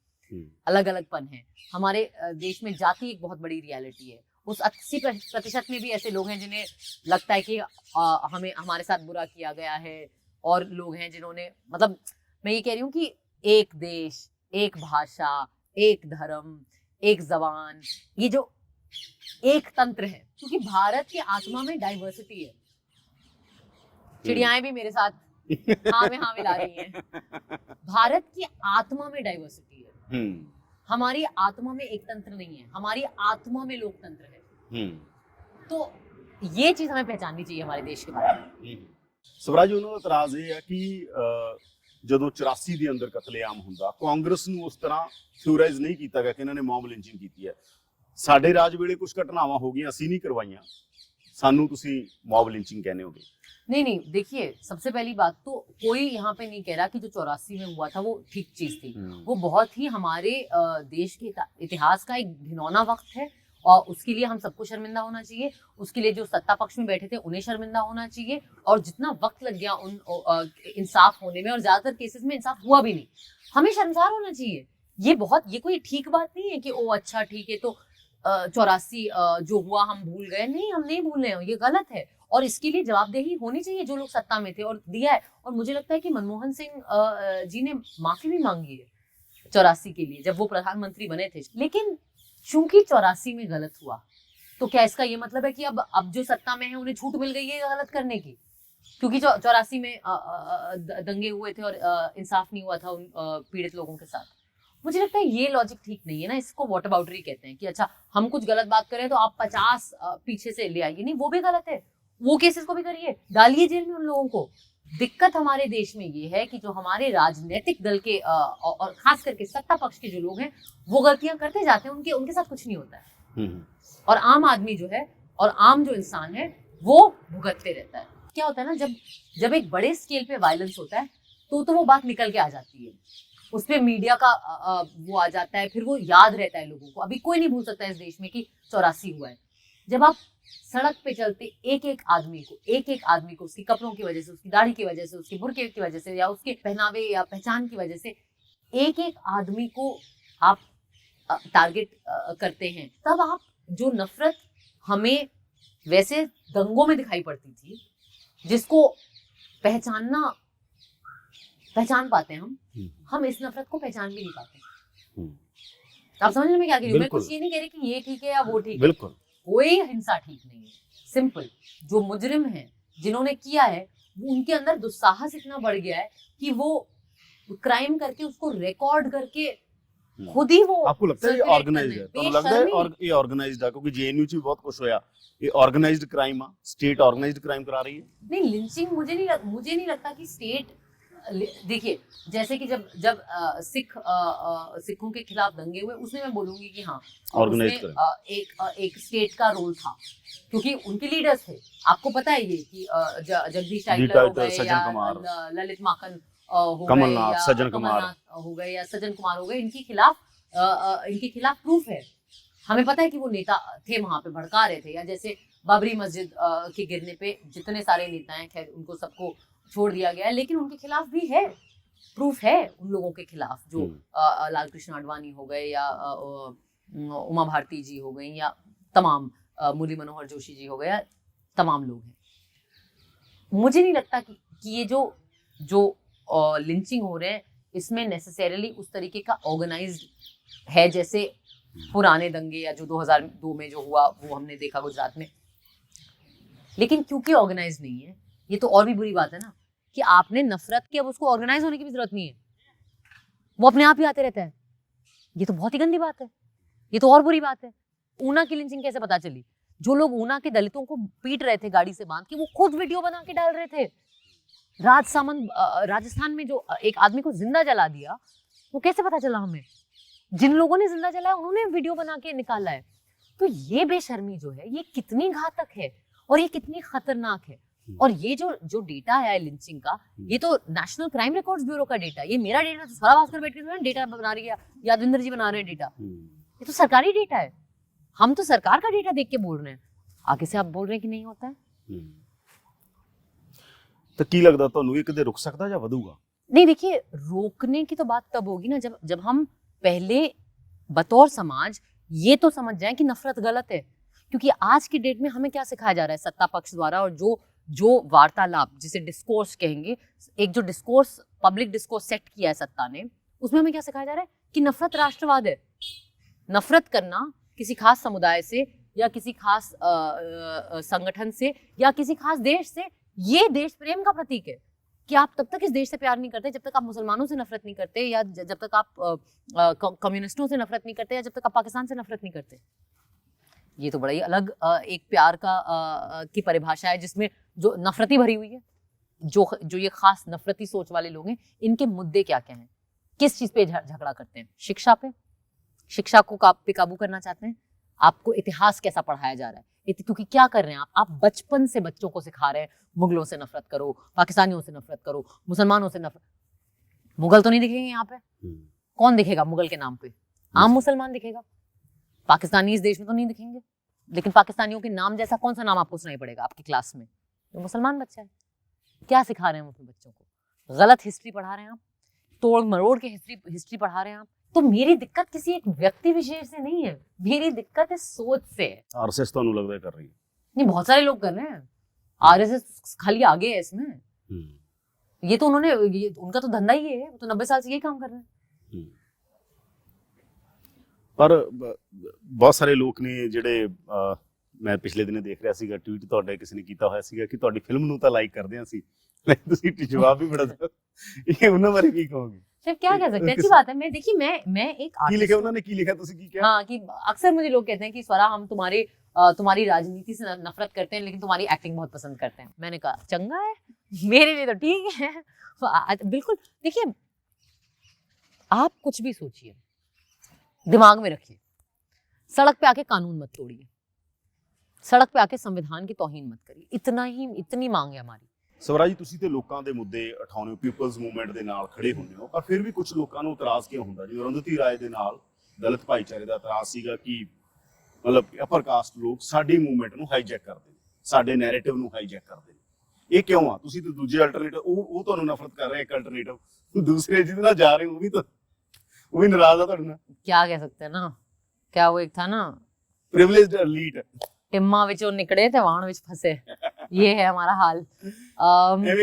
S1: अलग अलगपन है। हमारे देश में जाति एक बहुत बड़ी रियलिटी है। उस 80% में भी ऐसे लोग हैं जिन्हें लगता है कि हमारे साथ बुरा किया गया है, और लोग हैं जिन्होंने, मतलब मैं ये कह रही हूँ कि एक देश, एक भाषा, एक धर्म, एक जबान, ये जो एक तंत्र है, क्योंकि भारत की आत्मा में डाइवर्सिटी है। चिड़ियाएं भी मेरे साथ हाँ में ला रही हैं। भारत की आत्मा में डाइवर्सिटी है। हमारी आत्मा में एक तंत्र नहीं है, हमारी आत्मा में लोकतंत्र है। तो ये चीज हमें पहचाननी चाहिए हमारे देश के बारे में।
S2: ਸਵਰਾਜ ਉਹਨਾਂ ਦਾ ਇਤਰਾਜ਼ ਇਹ ਹੈ ਕਿ ਜਦੋਂ 84 ਦੇ ਅੰਦਰ ਕਤਲੇਆਮ ਹੁੰਦਾ, ਕਾਂਗਰਸ ਨੂੰ ਉਸ ਤਰ੍ਹਾਂ ਥਿਓਰਾਈਜ਼ ਨਹੀਂ ਕੀਤਾ ਗਿਆ ਕਿ ਇਹਨਾਂ ਨੇ ਮੌਬ ਲਿੰਚਿੰਗ ਕੀਤੀ ਹੈ। ਸਾਡੇ ਰਾਜ ਵੇਲੇ ਕੁਝ ਘਟਨਾਵਾਂ ਹੋ ਗਈਆਂ, ਅਸੀਂ ਨਹੀਂ ਕਰਵਾਈਆਂ, ਸਾਨੂੰ ਤੁਸੀਂ ਮੌਬ लिंचिंग कहने होगे।
S1: नहीं नहीं, देखिए सबसे पहली बात तो कोई यहाँ पे नहीं कह रहा कि जो 84 में हुआ था वो ठीक चीज थी। वो बहुत ही हमारे देश के इतिहास का एक घिनौना वक्त है और उसके लिए हम सबको शर्मिंदा होना चाहिए। उसके लिए जो सत्ता पक्ष में बैठे थे उन्हें शर्मिंदा होना चाहिए। और जितना वक्त लग गया उन इंसाफ होने में, और ज्यादातर केसेस में इंसाफ हुआ भी नहीं, हमें शर्मसार होना चाहिए। ये कोई ठीक बात नहीं है कि ओ अच्छा ठीक है तो 84 जो हुआ हम भूल गए। नहीं, हम नहीं भूल रहे हैं, ये गलत है और इसके लिए जवाबदेही होनी चाहिए जो लोग सत्ता में थे और दिया है। और मुझे लगता है कि मनमोहन सिंह जी ने माफी भी मांगी है 84 के लिए जब वो प्रधानमंत्री बने थे। लेकिन चूंकि 84 में गलत हुआ तो क्या इसका ये मतलब है कि अब जो सत्ता में है उन्हें छूट मिल गई है गलत करने की? क्योंकि 84 में दंगे हुए थे और इंसाफ नहीं हुआ था उन पीड़ित लोगों के साथ। मुझे लगता है ये लॉजिक ठीक नहीं है ना। इसको वॉट अबाउटरी कहते हैं कि अच्छा हम कुछ गलत बात करें तो आप 50 पीछे से ले आइए। नहीं, वो भी गलत है। वो केसेस को भी करिए, डालिए जेल में उन लोगों को। दिक्कत हमारे देश में ये है कि जो हमारे राजनीतिक दल के और खास करके सत्ता पक्ष के जो लोग हैं वो गलतियां करते जाते हैं, उनके साथ कुछ नहीं होता है और आम आदमी जो है और आम जो इंसान है वो भुगतते रहता है। क्या होता है ना, जब एक बड़े स्केल पे वायलेंस होता है तो वो बात निकल के आ जाती है, उस पर मीडिया का वो आ जाता है, फिर वो याद रहता है लोगों को। अभी कोई नहीं भूल सकता है इस देश में कि 84 हुआ है। जब आप सड़क पे चलते एक एक आदमी को उसके कपड़ों की वजह से, उसकी दाढ़ी की वजह से, उसके बुर्के की वजह से या उसके पहनावे या पहचान की वजह से एक एक आदमी को आप टारगेट करते हैं, तब आप जो नफरत हमें वैसे दंगों में दिखाई पड़ती थी, जिसको पहचान पाते हैं हम इस नफरत को पहचान भी नहीं पाते। आप समझने में क्या कह रही हूँ? मैं कुछ ये नहीं कह रही कि ये ठीक है या वो ठीक है,
S2: बिल्कुल
S1: कोई हिंसा ठीक नहीं है। सिंपल, जो मुजरिम है जिन्होंने किया है वो उनके अंदर दुस्साहस इतना बढ़ गया है कि वो क्राइम करके उसको रिकॉर्ड करके खुद ही वो।
S2: आपको लगता है ये ऑर्गेनाइज्ड है? तो लगता है और ये ऑर्गेनाइज्ड है क्योंकि जेएनयू में बहुत कुछ होया, ये ऑर्गेनाइज्ड क्राइम है, स्टेट ऑर्गेनाइज्ड क्राइम करा रही है।
S1: नहीं, लिंचिंग मुझे नहीं लगता कि स्टेट। देखिए, जैसे कि जब सिखों के खिलाफ दंगे हुए, उसमें मैं बोलूंगी कि हाँ उसमें एक स्टेट का रोल था क्योंकि उनके लीडर्स थे। आपको पता है ये कि जगदीश टाइटलर हो गए या ललित माखन हो गए या
S2: सज्जन कुमार
S1: हो गए या सज्जन कुमार हो गए, इनके खिलाफ प्रूफ है। हमें पता है कि वो नेता थे, वहां पे भड़का रहे थे। या जैसे बाबरी मस्जिद के गिरने पे जितने सारे नेता हैं, खैर उनको सबको छोड़ दिया गया है, लेकिन उनके खिलाफ भी है, प्रूफ है उन लोगों के खिलाफ जो लाल कृष्ण आडवाणी हो गए या उमा भारती जी हो गई या तमाम मुरली मनोहर जोशी जी हो गए, तमाम लोग हैं। मुझे नहीं लगता कि ये जो लिंचिंग हो रहे हैं इसमें नेसेसरीली उस तरीके का ऑर्गेनाइज्ड है जैसे पुराने दंगे या जो 2002 में जो हुआ वो हमने देखा गुजरात में। लेकिन क्योंकि ऑर्गेनाइज नहीं है, ये तो और भी बुरी बात है ना कि आपने नफरत की, अब उसको ऑर्गेनाइज होने की भी जरूरत नहीं है, वो अपने आप ही आते रहता है। ये तो बहुत ही गंदी बात है, ये तो और बुरी बात है। ऊना की लिंचिंग कैसे पता चली? जो लोग ऊना के दलितों को पीट रहे थे गाड़ी से बांध के, वो खुद वीडियो बना के डाल रहे थे। राजस्थान में जो एक आदमी को जिंदा जला दिया, वो कैसे पता चला हमें? जिन लोगों ने जिंदा जलाया उन्होंने वीडियो बना के निकाला है। तो ये बेशर्मी जो है ये कितनी घातक है और ये कितनी खतरनाक है। और ये जो डेटा है लिंचिंग का, ये तो नेशनल क्राइम रिकॉर्ड्स ब्यूरो का डेटा, ये मेरा डेटा तो स्वरा भास्कर बैठ के डेटा बना रही है, यादविंदर जी बना रहे हैं डेटा, ये तो सरकारी डेटा है। हम तो सरकार का डेटा देख के बोल रहे हैं, आगे से आप बोल रहे हैं कि नहीं होता है।
S2: तो की लगता ਤੁਹਾਨੂੰ ਇਹ ਕਦੇ ਰੁਕ ਸਕਦਾ ਜਾਂ ਵਧੂਗਾ?
S1: नहीं, देखिए रोकने की तो बात तब होगी ना जब हम पहले बतौर समाज ये तो समझ जाएं कि नफरत गलत है। क्योंकि आज की डेट में हमें क्या सिखाया जा रहा है सत्ता पक्ष द्वारा, और जो वार्तालाप जिसे डिस्कोर्स कहेंगे, एक जो डिस्कोर्स पब्लिक डिस्कोर्स सेट किया है सत्ता ने, उसमें हमें क्या सिखाया जा रहा है कि नफरत राष्ट्रवाद है। नफरत करना किसी खास समुदाय से या किसी खास संगठन से या किसी खास देश से, ये देश प्रेम का प्रतीक है कि आप तब तक इस देश से प्यार नहीं करते जब तक आप मुसलमानों से नफरत नहीं करते, या जब तक आप कम्युनिस्टों से नफरत नहीं करते, या जब तक आप पाकिस्तान से नफरत नहीं करते। ये तो बड़ा ही अलग एक प्यार का की परिभाषा है जिसमें जो नफरती भरी हुई है। जो ये खास नफरती सोच वाले लोग हैं, इनके मुद्दे क्या क्या हैं, किस चीज पे झगड़ा करते हैं? शिक्षा पे, शिक्षा को पे काबू करना चाहते हैं। आपको इतिहास कैसा पढ़ाया जा रहा है, क्योंकि क्या कर रहे हैं आप बचपन से बच्चों को सिखा रहे हैं मुगलों से नफरत करो, पाकिस्तानियों से नफरत करो, मुसलमानों से नफरत। मुगल तो नहीं दिखेंगे यहाँ पे, कौन दिखेगा मुगल के नाम पे? आम मुसलमान दिखेगा। पाकिस्तानी इस देश में तो नहीं दिखेंगे, लेकिन पाकिस्तानियों के नाम जैसा कौन सा नाम आपको सुनाई पड़ेगा आपकी क्लास में? तो मुसलमान बच्चा है। क्या सिखा रहे हैं अपने बच्चों को? गलत हिस्ट्री पढ़ा रहे हैं आप, तोड़ मरोड़ के हिस्ट्री पढ़ा रहे हैं आप। तो मेरी दिक्कत किसी एक व्यक्ति विशेष से नहीं है, मेरी दिक्कत है सोच से है।
S2: आरएसएस तो लगता है कर रही है।
S1: नहीं, बहुत सारे लोग कर रहे हैं। आरएसएस खाली आगे है इसमें। ये तो उनका तो धंधा ही है, वो तो 90 साल से यही काम कर रहे हैं।
S2: पर बहुत ਸਾਰੇ ਲੋਕ ਨੇ ਜਿਹੜੇ ਮੈਂ ਪਿਛਲੇ ਦਿਨੇ ਦੇਖ ਰਿਹਾ ਸੀਗਾ ਟਵੀਟ ਤੁਹਾਡੇ ਕਿਸੇ ਨੇ ਕੀਤਾ ਹੋਇਆ ਸੀਗਾ ਕਿ ਤੁਹਾਡੀ ਫਿਲਮ ਨੂੰ ਤਾਂ ਲਾਈਕ ਕਰਦੇ ਆਂ ਅਸੀਂ, ਤੁਸੀਂ ਜਵਾਬ भी बड़ा दो, ये ਉਹਨਾਂ ਬਾਰੇ ਕੀ ਕਹੋਗੇ?
S1: सिर्फ क्या कह सकते हैं? अच्छी बात है। मैं देखिए मैं एक
S2: की लिखा उन्होंने, की लिखा तुसी की क्या?
S1: हाँ, कि अक्सर मुझे लोग कहते हैं कि स्वरा हम तुम्हारी राजनीति से नफरत करते हैं, लेकिन तुम्हारी एक्टिंग बहुत पसंद करते हैं। मैंने कहा चंगा है, मेरे लिए तो ठीक है। बिल्कुल। देखिए, आप कुछ भी सोचिए, दिमाग में रखिए, सड़क पे आके कानून मत तोड़िए, सड़क पे आके संविधान की तौहीन मत करिए। इतनी मांग है हमारी।
S2: ਸਵਰਾ ਜੀ, ਤੁਸੀਂ ਤੇ ਲੋਕਾਂ ਦੇ ਮੁੱਦੇ ਉਠਾਉਣੇ ਹੋ, ਪੀਪਲਜ਼ ਮੂਵਮੈਂਟ ਦੇ ਨਾਲ ਖੜੇ ਹੁੰਦੇ ਹੋ, ਪਰ ਫਿਰ ਵੀ ਕੁਝ ਲੋਕਾਂ ਨੂੰ ਇਤਰਾਜ਼ ਕਿਉਂ ਹੁੰਦਾ? ਜਿਵੇਂ ਅਰੁੰਧਤੀ ਰਾਏ ਦੇ ਨਾਲ ਦਲਿਤ ਭਾਈਚਾਰੇ ਦਾ ਇਤਰਾਜ਼ ਸੀਗਾ ਕਿ ਮਤਲਬ ਅਪਰ ਕਾਸਟ ਲੋਕ ਸਾਡੀ ਮੂਵਮੈਂਟ ਨੂੰ ਹਾਈਜੈਕ ਕਰਦੇ ਨੇ, ਸਾਡੇ ਨੈਰੇਟਿਵ ਨੂੰ ਹਾਈਜੈਕ ਕਰਦੇ ਨੇ। ਇਹ ਕਿਉਂ ਆ? ਤੁਸੀਂ ਤਾਂ ਦੂਜੇ ਅਲਟਰਨੇਟਿਵ, ਉਹ ਤੁਹਾਨੂੰ ਨਫ਼ਰਤ ਕਰ ਰਹੇ, ਇੱਕ ਅਲਟਰਨੇਟਿਵ ਦੂਸਰੇ ਜਿਹਦੇ ਨਾਲ ਜਾ ਰਹੇ ਉਹ ਵੀ ਨਾਰਾਜ਼ ਆ ਤੁਹਾਡੇ ਨਾਲ।
S1: क्या कह सकते हैं ना, क्या वो एक था ना,
S2: ਪ੍ਰਿਵਿਲੇਜਡ एलीट
S1: टिम्मा विचों निकले थे वाण विच फंसे। ये है हमारा हाल।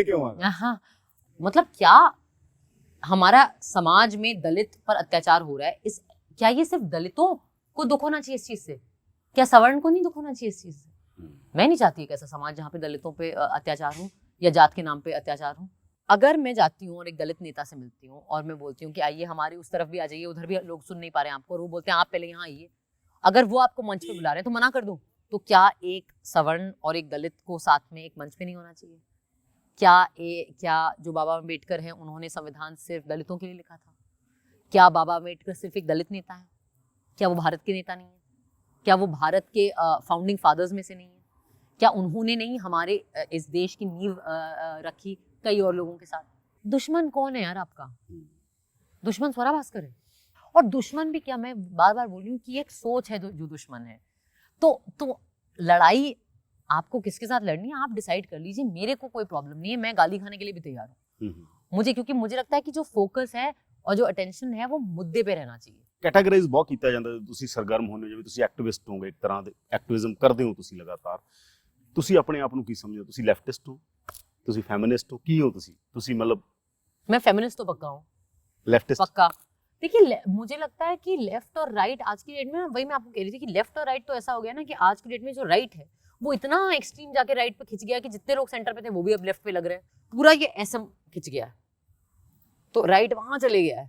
S2: क्यों?
S1: हाँ, मतलब क्या हमारा समाज में दलित पर अत्याचार हो रहा है, क्या ये सिर्फ दलितों को दुख होना चाहिए इस चीज से? क्या सवर्ण को नहीं दुख होना चाहिए इस चीज से? मैं नहीं चाहती एक ऐसा समाज जहाँ पे दलितों पे अत्याचार हो या जात के नाम पे अत्याचार हो। अगर मैं जाती हूँ और एक दलित नेता से मिलती हूँ और मैं बोलती हूँ कि आइए हमारे उस तरफ भी आ जाइए, उधर भी लोग सुन नहीं पा रहे हैं आपको, और वो बोलते हैं आप पहले यहाँ आइए, अगर वो आपको मंच पे बुला रहे हैं तो मना कर दूं, तो क्या एक सवर्ण और एक दलित को साथ में एक मंच पे नहीं होना चाहिए? क्या जो बाबा अम्बेडकर हैं, उन्होंने संविधान सिर्फ दलितों के लिए लिखा था? क्या बाबा अम्बेडकर सिर्फ एक दलित नेता है? क्या वो भारत के नेता नहीं है? क्या वो भारत के फाउंडिंग फादर्स में से नहीं है? क्या उन्होंने नहीं हमारे इस देश की नींव रखी कई और लोगों के साथ? दुश्मन कौन है यार आपका? दुश्मन स्वरा भास्कर है। और दुश्मन भी क्या, मैं बार बार बोल रही हूँ कि एक सोच है जो दुश्मन है। तो लड़ाई आपको किसके साथ लड़नी है आप डिसाइड कर लीजिए। मेरे को कोई प्रॉब्लम नहीं है, मैं गाली खाने के लिए भी तैयार हूँ। क्योंकि मुझे लगता है कि जो फोकस है और जो अटेंशन है वो मुद्दे पे रहना चाहिए।
S2: ਕੈਟਾਗਰਾਈਜ਼ ਬਹੁਤ ਕੀਤਾ ਜਾਂਦਾ, ਤੁਸੀਂ ਸਰਗਰਮ ਹੁੰਦੇ ਹੋ, ਜਿਵੇਂ ਤੁਸੀਂ ਐਕਟਿਵਿਸਟ ਹੋਗੇ, ਇੱਕ ਤਰ੍ਹਾਂ ਦੇ ਐਕਟਿਵਿਜ਼ਮ ਕਰਦੇ ਹੋ ਤੁਸੀਂ ਲਗਾਤਾਰ। ਤੁਸੀਂ ਆਪਣੇ ਆਪ ਨੂੰ ਕੀ ਸਮਝਦੇ ਹੋ? ਤੁਸੀਂ ਲੈਫਟਿਸਟ ਹੋ, ਤੁਸੀਂ ਫੈਮਿਨਿਸਟ ਹੋ, ਕੀ ਹੋ ਤੁਸੀਂ मतलब?
S1: मैं फेमिनिस्ट तो पक्का हूँ,
S2: लेफ्टिस्ट
S1: पक्का। देखिए, मुझे लगता है कि लेफ्ट और राइट आज की डेट में, वही मैं आपको कह रही थी कि लेफ्ट और राइट तो ऐसा हो गया ना कि आज की डेट में जो राइट है वो इतना एक्सट्रीम जाके राइट पे खिंच गया कि जितने लोग सेंटर पे थे वो भी अब लेफ्ट पे लग रहे हैं। पूरा ये एसएम खिंच गया है, तो राइट वहां चले गया है,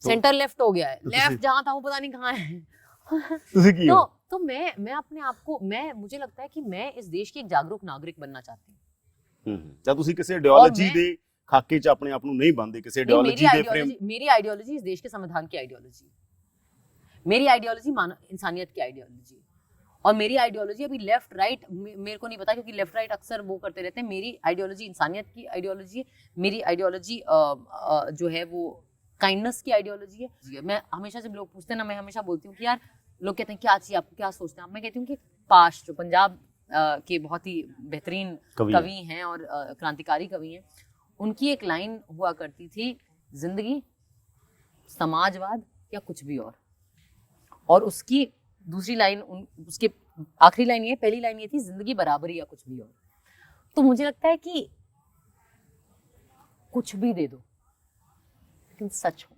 S1: सेंटर लेफ्ट हो गया है, लेफ्ट जहां था वो पता नहीं कहाँ है। तो मैं अपने आप को, मुझे लगता है कि मैं इस देश की एक जागरूक नागरिक बनना चाहती हूँ।
S2: जब ਤੁਸੀਂ ਕਿਸੇ ਆਈਡੀਓਲੋਜੀ ਦੇ ਖਾਕੇ 'ਚ ਆਪਣੇ ਆਪ ਨੂੰ ਨਹੀਂ ਬੰਦੇ, ਕਿਸੇ ਆਈਡੀਓਲੋਜੀ ਦੇ फ्रेम।
S1: मेरी आइडियोलॉजी इस देश के संविधान की आइडियोलॉजी, मेरी आइडियोलॉजी इंसानियत की आइडियोलॉजी, और मेरी आइडियोलॉजी अभी लेफ्ट राइट मेरे को नहीं पता, क्योंकि लेफ्ट राइट अक्सर वो करते रहते हैं। मेरी आइडियोलॉजी इंसानियत की आइडियोलॉजी है, मेरी आइडियोलॉजी जो है वो काइंडनेस की आइडियोलॉजी है। मैं हमेशा जब लोग पूछते हैं ना, मैं हमेशा बोलती हूँ कि यार, लोग कहते हैं क्या चाहिए आपको, क्या सोचते हैं आप? मैं कहती हूँ कि पाश जो पंजाब के बहुत ही बेहतरीन कवि हैं और क्रांतिकारी कवि हैं, उनकी एक लाइन हुआ करती थी, जिंदगी समाजवाद या कुछ भी और उसकी दूसरी लाइन, उसके आखिरी लाइन ये, पहली लाइन ये थी, जिंदगी बराबरी या कुछ भी और। तो मुझे लगता है कि कुछ भी दे दो लेकिन सच हो,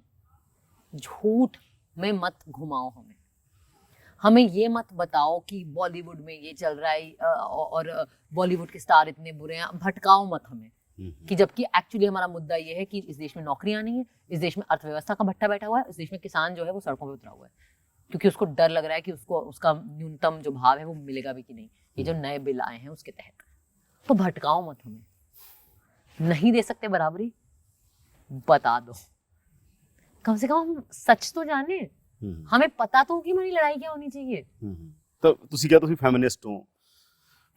S1: झूठ में मत घुमाओ हमें ये मत बताओ कि बॉलीवुड में ये चल रहा है और बॉलीवुड के स्टार इतने बुरे हैं, भटकाओ मत हमें। कि जबकि एक्चुअली हमारा मुद्दा ये है कि इस देश में नौकरियां नहीं है, इस देश में अर्थव्यवस्था का भट्टा बैठा हुआ है, इस देश में किसान जो है वो सड़कों पे उतरा हुआ है, क्योंकि उसको डर लग रहा है कि उसका न्यूनतम जो भाव है वो मिलेगा भी कि नहीं, ये जो नए बिल आए हैं उसके तहत। तो भटकाओ मत हमें, नहीं दे सकते बराबरी, बता दो, कम से कम हम सच तो जाने, हमें पता तो हो कि हमारी लड़ाई क्या होनी चाहिए।
S2: ਤਾਂ ਤੁਸੀਂ ਕਿਹਾ ਤੁਸੀਂ ਫੈਮਿਨਿਸਟ ਹੋ,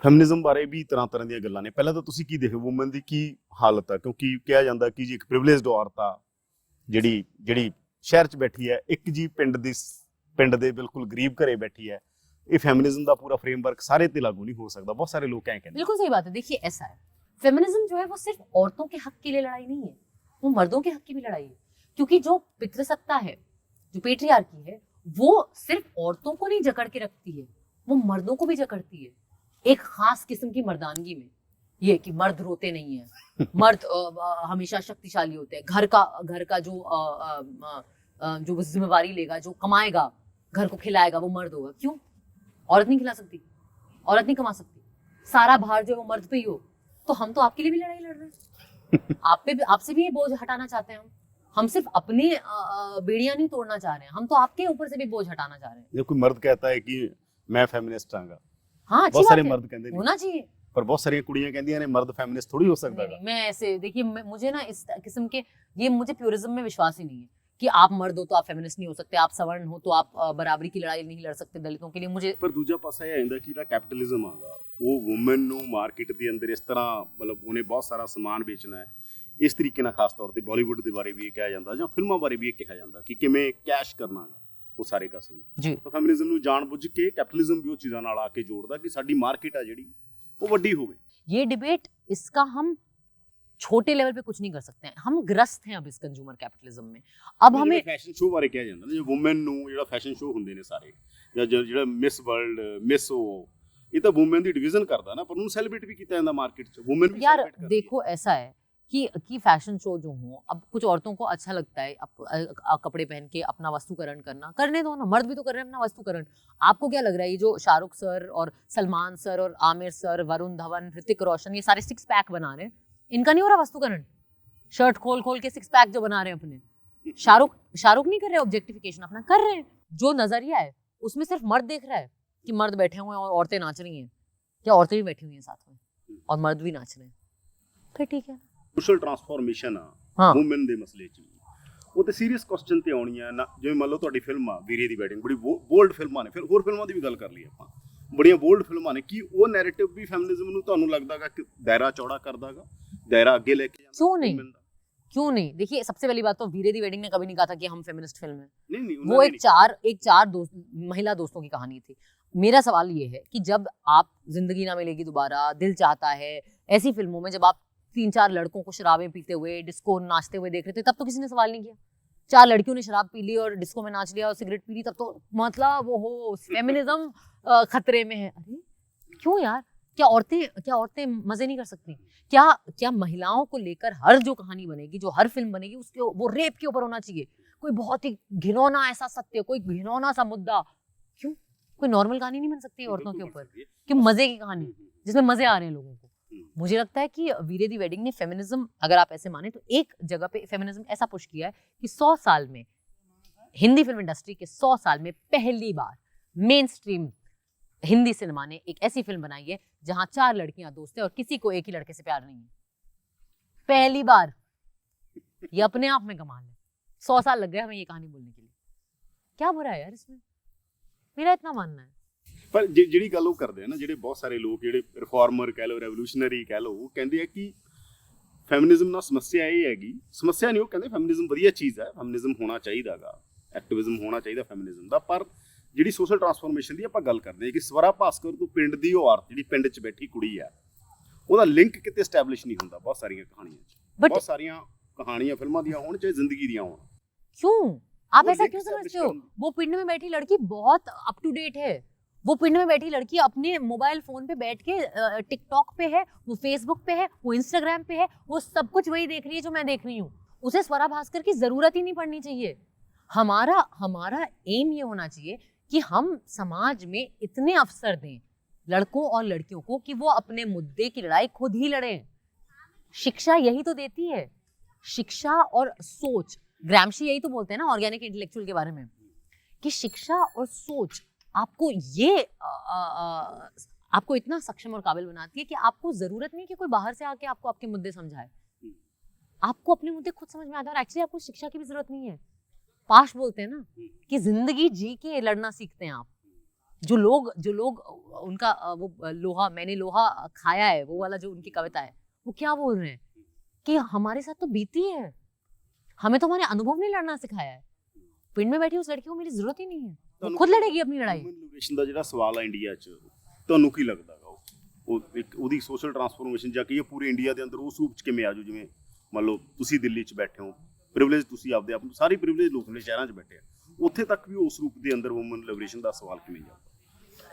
S2: ਫੈਮਿਨਿਜ਼ਮ ਬਾਰੇ ਵੀ ਤਰ੍ਹਾਂ ਤਰ੍ਹਾਂ ਦੀਆਂ ਗੱਲਾਂ ਨੇ। ਪਹਿਲਾਂ ਤਾਂ ਤੁਸੀਂ ਕੀ ਦੇਖੋ ਵੂਮਨ ਦੀ ਕੀ ਹਾਲਤ ਹੈ, ਕਿਉਂਕਿ ਕਿਹਾ ਜਾਂਦਾ ਕਿ ਜੀ ਇੱਕ ਪ੍ਰਿਵਿਲੇਜਡ ਔਰਤ ਆ ਜਿਹੜੀ ਸ਼ਹਿਰ 'ਚ ਬੈਠੀ ਹੈ, ਇੱਕ ਜੀ ਪਿੰਡ ਦੇ ਬਿਲਕੁਲ ਗਰੀਬ ਘਰੇ बैठी है। ये फेमिनिज्म का पूरा फ्रेमवर्क सारे ते लागू नहीं हो सकता, बहुत सारे लोग क्या कहते हैं।
S1: बिल्कुल सही बात है। देखिए ऐसा है, फेमिनिज्म जो है वो सिर्फ औरतों के हक के लिए लड़ाई नहीं है, वो मर्दों के हक की भी लड़ाई है। क्योंकि जो पितृसत्ता है, जो पेट्रियार्की है, वो सिर्फ औरतों को नहीं जकड़ के रखती है, वो मर्दों को भी जकड़ती है एक खास किस्म की मर्दानगी में। ये कि मर्द रोते नहीं है, मर्द हमेशा शक्तिशाली होते हैं, घर का जो जिम्मेवारी लेगा, जो कमाएगा, घर को खिलाएगा, वो मर्द होगा। क्यों? औरत नहीं खिला सकती, औरत नहीं कमा सकती, सारा भार जो है वो मर्द पे ही हो। तो हम तो आपके लिए भी लड़ाई लड़ रहे हैं, आपसे भी ये बोझ हटाना चाहते हैं। हम सिर्फ अपनी बेड़ियां नहीं तोड़ना चाह रहे हैं, हम तो आपके ऊपर से भी बोझ हटाना चाह रहे हैं।
S2: जब कोई मर्द कहता है कि मैं फेमिनिस्ट हांगा,
S1: हाँ,
S2: बहुत सारे मर्द कहते हैं
S1: होना चाहिए,
S2: पर बहुत सारी कुड़ियां कहती हैं मर्द फेमिनिस्ट थोड़ी हो सकता है।
S1: मैं ऐसे देखिए, मुझे ना इस किस्म के ये मुझे प्योरिज्म में विश्वास ही नहीं है कि आप मर्द हो तो आप फेमिनिस्ट नहीं हो सकते, आप सवर्ण हो तो आप बराबरी की लड़ाई नहीं लड़ सकते दलितों के लिए। मुझे
S2: पर दूजा पासा ਇਹ ਆਂਦਾ ਕਿ ਜਿਹੜਾ ਕੈਪੀਟਲਿਜ਼ਮ ਆਗਾ ਉਹ ਵੂਮਨ ਨੂੰ ਮਾਰਕੀਟ ਦੇ ਅੰਦਰ ਇਸ ਤਰ੍ਹਾਂ ਮਤਲਬ ਉਹਨੇ ਬਹੁਤ ਸਾਰਾ ਸਮਾਨ ਵੇਚਣਾ ਹੈ, ਇਸ ਤਰੀਕੇ ਨਾਲ ਖਾਸ ਤੌਰ ਤੇ ਬਾਲੀਵੁੱਡ ਦੇ ਬਾਰੇ ਵੀ ਇਹ ਕਿਹਾ ਜਾਂਦਾ ਜਾਂ ਫਿਲਮਾਂ ਬਾਰੇ ਵੀ ਇਹ ਕਿਹਾ ਜਾਂਦਾ ਕਿ ਕਿਵੇਂ ਕੈਸ਼ ਕਰਨਾਗਾ ਉਹ ਸਾਰੇ ਕਾਸੇ
S1: ਜੀ।
S2: ਤਾਂ ਫੈਮਿਨਿਜ਼ਮ ਨੂੰ ਜਾਣਬੁੱਝ ਕੇ ਕੈਪੀਟਲਿਜ਼ਮ ਵੀ ਉਹ ਚੀਜ਼ਾਂ ਨਾਲ ਆ ਕੇ ਜੋੜਦਾ ਕਿ ਸਾਡੀ ਮਾਰਕੀਟ ਆ ਜਿਹੜੀ ਉਹ ਵੱਡੀ ਹੋਵੇ।
S1: ये डिबेट, इसका हम छोटे लेवल पे कुछ नहीं कर सकते हैं, हम ग्रस्त हैं अब इस कंज्यूमर कैपिटलिज्म में। अब हमें
S2: फैशन शो बारे ਕਿਹਾ ਜਾਂਦਾ ਨਾ, ਜੇ ਵੂਮਨ ਨੂੰ ਜਿਹੜਾ ਫੈਸ਼ਨ ਸ਼ੋ ਹੁੰਦੇ ਨੇ ਸਾਰੇ ਜਾਂ ਜਿਹੜਾ ਮਿਸ ਵਰਲਡ ਮਿਸ ਇਹ ਤਾਂ ਵੂਮਨ ਦੀ ਡਿਵੀਜ਼ਨ ਕਰਦਾ ਨਾ, ਪਰ ਉਹਨੂੰ ਸੈਲੀਬ੍ਰੇਟ ਵੀ ਕੀਤਾ ਜਾਂਦਾ ਮਾਰਕੀਟ 'ਚ। ਵੂਮਨ भी
S1: यार देखो ऐसा है कि फैशन शो जो हो, अब कुछ औरतों को अच्छा लगता है कपड़े पहन के अपना वस्तुकरण करने दो ना, मर्द भी तो कर रहे हैं अपना वस्तुकरण। आपको क्या लग रहा है ये जो शाहरुख सर और सलमान सर और आमिर सर, वरुण धवन, ऋतिक रोशन, ये सारे 6 पैक बना रहे हैं, इनका नहीं हो रहा वस्तुकरण? शर्ट खोल के 6 पैक जो बना रहे हैं अपने, शाहरुख नहीं कर रहे ऑब्जेक्टिफिकेशन, अपना कर रहे हैं। जो नजरिया है उसमें सिर्फ मर्द देख रहा है कि मर्द बैठे हुए हैं और औरतें नाच रही हैं, क्या औरतें भी बैठी हुई हैं साथ में और मर्द भी नाच रहे हैं, फिर ठीक है।
S2: ਸੋਸ਼ਲ ਟਰਾਂਸਫਾਰਮੇਸ਼ਨ ਆ ਵੂਮਨ ਦੇ ਮਸਲੇ 'ਚ ਉਹ ਤੇ ਸੀਰੀਅਸ ਕੁਐਸਚਨ ਤੇ ਆਉਣੀ ਆ ਨਾ। ਜਿਵੇਂ ਮੰਨ ਲਓ ਤੁਹਾਡੀ ਫਿਲਮ ਆ ਵੀਰੇ ਦੀ ਵੈਡਿੰਗ, ਬੜੀ ਬੋਲਡ ਫਿਲਮਾਂ ਨੇ, ਫਿਰ ਹੋਰ ਫਿਲਮਾਂ ਦੀ ਵੀ ਗੱਲ ਕਰ ਲਈ ਆਪਾਂ, ਬੜੀਆਂ ਬੋਲਡ ਫਿਲਮਾਂ ਨੇ। ਕੀ ਉਹ ਨੈਰੇਟਿਵ ਵੀ ਫੈਮਿਨਿਜ਼ਮ ਨੂੰ ਤੁਹਾਨੂੰ ਲੱਗਦਾਗਾ ਕਿ दायरा ਚੌੜਾ ਕਰਦਾਗਾ, दायरा आगे लेके जाना?
S1: क्यों नहीं? देखिए सबसे पहली बात तो वीरे दी वेडिंग ने कभी नहीं कहा था कि हम फेमिनिस्ट फिल्म है।
S2: नहीं,
S1: वो एक चार महिला दोस्तों की कहानी थी। मेरा सवाल ये है कि जब आप जिंदगी ना मिलेगी दोबारा, दिल चाहता है, ऐसी फिल्मों में जब आप 3-4 लड़कों को शराबें पीते हुए डिस्को नाचते हुए देख रहे थे, तब तो किसी ने सवाल नहीं किया। 4 लड़कियों ने शराब पी ली और डिस्को में नाच लिया और सिगरेट पी ली, तब तो मतलब वो हो फेमिनिज्म खतरे में है। अरे क्यों यार, क्या औरतें मजे नहीं कर सकती? क्या महिलाओं को लेकर हर जो कहानी बनेगी, जो हर फिल्म बनेगी, उसके वो रेप के ऊपर होना चाहिए? कोई बहुत ही घिनौना ऐसा सत्य, कोई घिनौना सा मुद्दा? क्यों? कोई नॉर्मल कहानी नहीं बन सकती औरतों के ऊपर? कि मजे की कहानी जिसमें मजे आ रहे हैं लोगों को। मुझे लगता है कि वीरे दी वेडिंग ने फेमिनिज्म, अगर आप ऐसे माने तो एक जगह पे फेमिनिज्म ऐसा पुश किया है कि 100 साल में, हिंदी फिल्म इंडस्ट्री के 100 साल में पहली बार मेन स्ट्रीम हिंदी सिनेमा ने एक ऐसी फिल्म बनाई है जहां 4 लड़कियां दोस्त है और किसी को एक ही लड़के से प्यार नहीं है। पहली बार। ये अपने आप में कमाल है। 100 साल लग गए हमें ये कहानी बोलने के लिए। क्या बुरा है यार इसमें? मेरा इतना मानना है।
S2: ਪਰ ਜਿਹੜੀ ਗੱਲ ਉਹ ਕਰਦੇ ਆ ਨਾ, ਜਿਹੜੇ ਬਹੁਤ ਸਾਰੇ ਲੋਕ ਜਿਹੜੇ ਰਿਫਾਰਮਰ ਕਹਿ ਲਓ, ਰੈਵੋਲੂਸ਼ਨਰੀ ਕਹਿ ਲਓ, ਉਹ ਕਹਿੰਦੇ ਆ ਕਿ ਫੈਮਿਨਿਜ਼ਮ ਨਾਲ ਸਮੱਸਿਆ ਇਹ ਹੈਗੀ, ਸਮੱਸਿਆ ਨਹੀਂ, ਉਹ ਕਹਿੰਦੇ ਫੈਮਿਨਿਜ਼ਮ ਵਧੀਆ ਚੀਜ਼ ਹੈ, ਫੈਮਿਨਿਜ਼ਮ ਹੋਣਾ ਚਾਹੀਦਾਗਾ, ਐਕਟਿਵਿਜ਼ਮ ਹੋਣਾ ਚਾਹੀਦਾ ਫੈਮਿਨਿਜ਼ਮ ਦਾ। ਪਰ ਜਿਹੜੀ ਸੋਸ਼ਲ ਟਰਾਂਸਫਾਰਮੇਸ਼ਨ ਦੀ ਆਪਾਂ ਗੱਲ ਕਰਦੇ ਹਾਂ ਕਿ ਸਵਰਾ ਭਾਸਕਰ ਤੋਂ ਪਿੰਡ ਦੀ ਉਹ ਔਰਤ ਜਿਹੜੀ ਪਿੰਡ 'ਚ ਬੈਠੀ ਕੁੜੀ ਆ, ਉਹਦਾ ਲਿੰਕ ਕਿਤੇ ਐਸਟੈਬਲਿਸ਼ ਨਹੀਂ ਹੁੰਦਾ ਬਹੁਤ ਸਾਰੀਆਂ ਕਹਾਣੀਆਂ 'ਚ। ਬਹੁਤ ਸਾਰੀਆਂ ਕਹਾਣੀਆਂ ਫਿਲਮਾਂ ਦੀਆਂ ਹੋਣ ਚਾਹੇ ਜ਼ਿੰਦਗੀ ਦੀਆਂ ਹੋਣ।
S1: क्यों आप ऐसा क्यों समझते हो? वो पिंड में बैठी लड़की बहुत अप टू डेट है। वो पिंड में बैठी लड़की अपने मोबाइल फोन पे बैठ के टिकटॉक पे है, वो फेसबुक पे है, वो इंस्टाग्राम पे है, वो सब कुछ वही देख रही है जो मैं देख रही हूँ। उसे स्वरा भास्कर की जरूरत ही नहीं पड़नी चाहिए। हमारा एम ये होना चाहिए कि हम समाज में इतने अवसर दें लड़कों और लड़कियों को कि वो अपने मुद्दे की लड़ाई खुद ही लड़ें। शिक्षा यही तो देती है, शिक्षा और सोच। ग्रामशी यही तो बोलते हैं ना ऑर्गेनिक इंटेलेक्चुअल के बारे में, कि शिक्षा और सोच आपको आपको इतना सक्षम और काबिल बनाती है कि आपको जरूरत नहीं कि कोई बाहर से आके आपको आपके मुद्दे समझाए। आपको अपने मुद्दे खुद समझ में आते हैं और एक्चुअली आपको शिक्षा की भी जरूरत नहीं है। पाश बोलते हैं ना कि जिंदगी जी के लड़ना सीखते हैं आप। जो लोग उनका वो लोहा मैंने लोहा खाया है, वो वाला जो उनकी कविता है, वो क्या बोल रहे हैं कि हमारे साथ तो बीती है, हमें तो हमारे अनुभव ने लड़ना सिखाया है। पिंड में बैठी उस लड़की को मेरी जरूरत ही नहीं है, वो खुद लड़ेगी अपनी लड़ाई।
S2: ਲਿਬਰੇਸ਼ਨ ਦਾ ਜਿਹੜਾ ਸਵਾਲ ਹੈ ਇੰਡੀਆ 'ਚ, ਤੁਹਾਨੂੰ ਕੀ ਲੱਗਦਾ ਗਾ ਉਹ ਇੱਕ ਉਹਦੀ ਸੋਸ਼ਲ ਟਰਾਂਸਫੋਰਮੇਸ਼ਨ ਜਾਂ ਕੀ ਪੂਰੇ ਇੰਡੀਆ ਦੇ ਅੰਦਰ ਉਸ ਰੂਪ 'ਚ ਕਿਵੇਂ ਆਜੂ? ਜਿਵੇਂ ਮੰਨ ਲਓ ਤੁਸੀਂ ਦਿੱਲੀ 'ਚ ਬੈਠੇ ਹੋ, ਪ੍ਰਿਵਿਲੇਜ ਤੁਸੀਂ ਆਪਦੇ ਆਪ ਨੂੰ, ਸਾਰੇ ਪ੍ਰਿਵਿਲੇਜ ਲੋਕ ਨੇ ਸ਼ਹਿਰਾਂ 'ਚ ਬੈਠੇ ਆ, ਉੱਥੇ ਤੱਕ ਵੀ ਉਸ ਰੂਪ ਦੇ ਅੰਦਰ ਵੂਮਨ ਲਿਬਰੇਸ਼ਨ ਦਾ ਸਵਾਲ ਕਿਵੇਂ ਜਾਊਗਾ?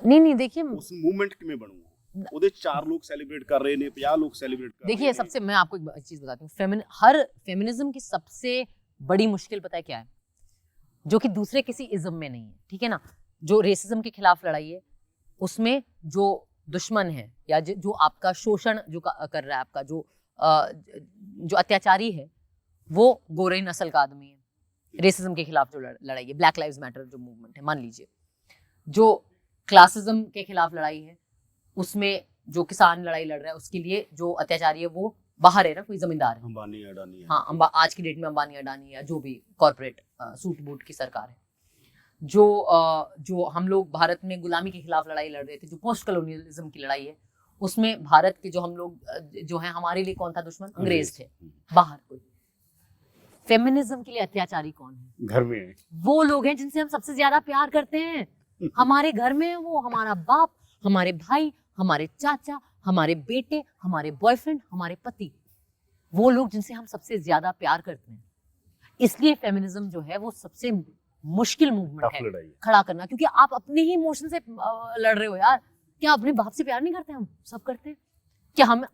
S1: नहीं देखिए,
S2: उस मूवमेंट किਵੇਂ ਬਣੂਗਾ? ਉਹਦੇ 4 ਲੋਕ ਸੈਲੀਬ੍ਰੇਟ कर रहे ने, 50 लोग सेलिब्रेट कर
S1: देखिए, सबसे मैं आपको एक चीज बताती हूँ, हर फेमिनिज्म की सबसे बड़ी मुश्किल पता है क्या है? जो कि दूसरे किसी इज्म में नहीं है, ठीक है ना। जो रेसिज्म के खिलाफ लड़ाई है, उसमें जो दुश्मन है या जो आपका शोषण जो कर रहा है, आपका जो अत्याचारी है, वो गोरे नस्ल का आदमी है। रेसिज्म के खिलाफ जो लड़ाई है, ब्लैक लाइव्स मैटर जो मूवमेंट है, मान लीजिए, जो क्लासिज्म के खिलाफ लड़ाई है, उसमें जो किसान लड़ाई लड़ रहा है, उसके लिए जो अत्याचारी है वो बाहर है ना, कोई जमींदार है,
S2: अंबानी अडानी है।
S1: हाँ, आज की डेट में अंबानी अडानी या जो भी कॉर्पोरेट सूट बूट की सरकार है। जो हम लोग भारत में गुलामी के खिलाफ लड़ाई लड़ रहे थे, जो पोस्ट कॉलोनियलिज्म की लड़ाई है, उसमें भारत के जो हम लोग जो है, हमारे लिए कौन था दुश्मन? अंग्रेज थे, बाहर कोई। फेमिनिज्म के लिए अत्याचारी कौन है? घर में है वो लोग हैं जिनसे हम सबसे ज्यादा प्यार करते हैं। हमारे घर में है वो, हमारा बाप, हमारे भाई, हमारे चाचा, हमारे बेटे, हमारे बॉयफ्रेंड, हमारे पति, वो लोग जिनसे हम सबसे ज्यादा प्यार करते हैं। इसलिए फेमिनिज्म जो है वो सबसे मुश्किल मूवमेंट है खड़ा करना, क्योंकि आप अपने ही इमोशन से लड़ रहे हो यार। क्या अपने बाप से प्यार नहीं करते? हम सब करते हैं। क्या हम